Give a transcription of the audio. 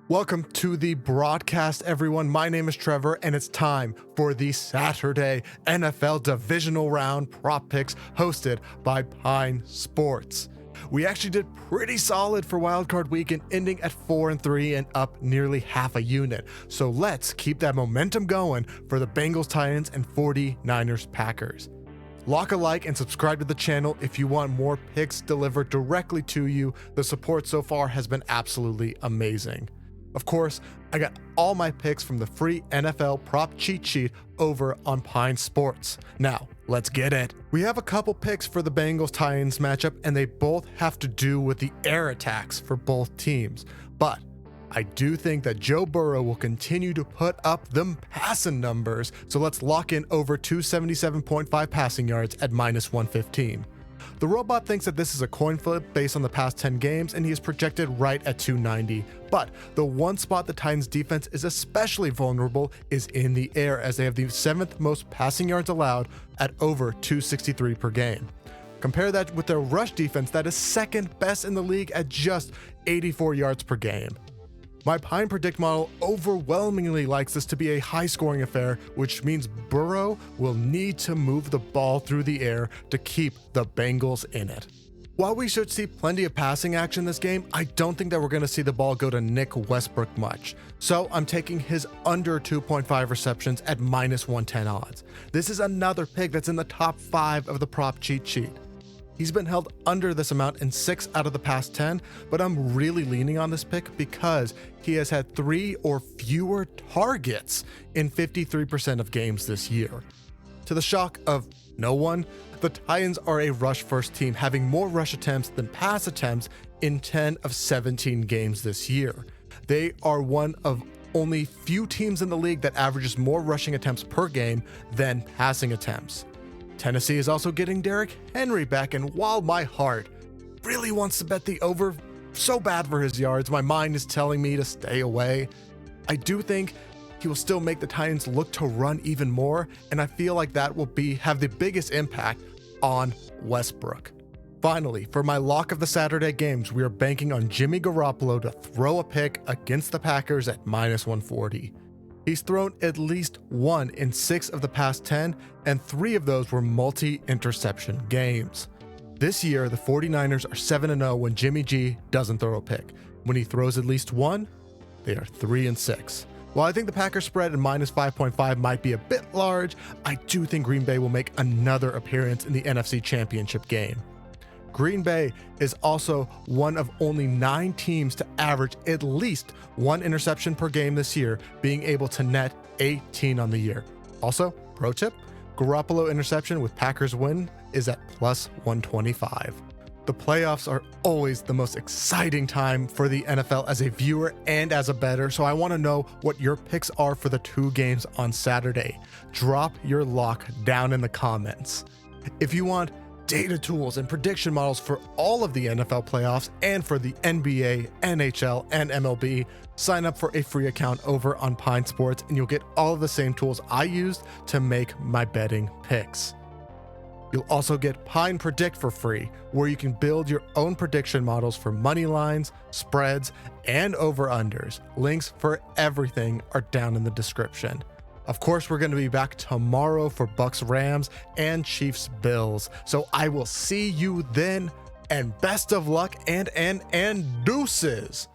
Welcome to the broadcast, everyone. My name is Trevor, and it's time for the Saturday NFL Divisional Round prop picks hosted by Pine Sports. We actually did pretty solid for wildcard weekend, ending at 4-3 and up nearly half a unit. So let's keep that momentum going for the Bengals-Titans and 49ers Packers. Lock a like and subscribe to the channel if you want more picks delivered directly to you. The support so far has been absolutely amazing. Of course, I got all my picks from the free NFL prop cheat sheet over on Pine Sports. Now, let's get it. We have a couple picks for the Bengals-Titans matchup, and they both have to do with the air attacks for both teams. But I do think that Joe Burrow will continue to put up them passing numbers, so let's lock in over 277.5 passing yards at -115. The robot thinks that this is a coin flip based on the past 10 games, and he is projected right at 290. But the one spot the Titans defense is especially vulnerable is in the air, as they have the 7th most passing yards allowed at over 263 per game. Compare that with their rush defense that is second best in the league at just 84 yards per game. My Pine Predict model overwhelmingly likes this to be a high-scoring affair, which means Burrow will need to move the ball through the air to keep the Bengals in it. While we should see plenty of passing action this game, I don't think that we're going to see the ball go to Nick Westbrook much. So I'm taking his under 2.5 receptions at -110 odds. This is another pick that's in the top 5 of the prop cheat sheet. He's been held under this amount in 6 out of the past 10, but I'm really leaning on this pick because he has had 3 or fewer targets in 53% of games this year. To the shock of no one, the Titans are a rush-first team, having more rush attempts than pass attempts in 10 of 17 games this year. They are one of only few teams in the league that averages more rushing attempts per game than passing attempts. Tennessee is also getting Derrick Henry back, and while my heart really wants to bet the over so bad for his yards, my mind is telling me to stay away. I do think he will still make the Titans look to run even more, and I feel like that will have the biggest impact on Westbrook. Finally, for my lock of the Saturday games, we are banking on Jimmy Garoppolo to throw a pick against the Packers at -140. He's thrown at least 1 in 6 of the past 10, and 3 of those were multi-interception games. This year, the 49ers are 7-0 when Jimmy G doesn't throw a pick. When he throws at least 1, they are 3-6. While I think the Packers spread at -5.5 might be a bit large, I do think Green Bay will make another appearance in the NFC Championship game. Green Bay is also one of only 9 teams to average at least 1 interception per game this year, being able to net 18 on the year. Also, pro tip, Garoppolo interception with Packers win is at +125. The playoffs are always the most exciting time for the NFL as a viewer and as a bettor, so I want to know what your picks are for the 2 games on Saturday. Drop your lock down in the comments. If you want data tools and prediction models for all of the NFL playoffs and for the NBA, NHL, and MLB, sign up for a free account over on Pine Sports and you'll get all of the same tools I used to make my betting picks. You'll also get Pine Predict for free, where you can build your own prediction models for money lines, spreads, and over-unders. Links for everything are down in the description. Of course, we're going to be back tomorrow for Bucks-Rams and Chiefs-Bills. So I will see you then, and best of luck and deuces.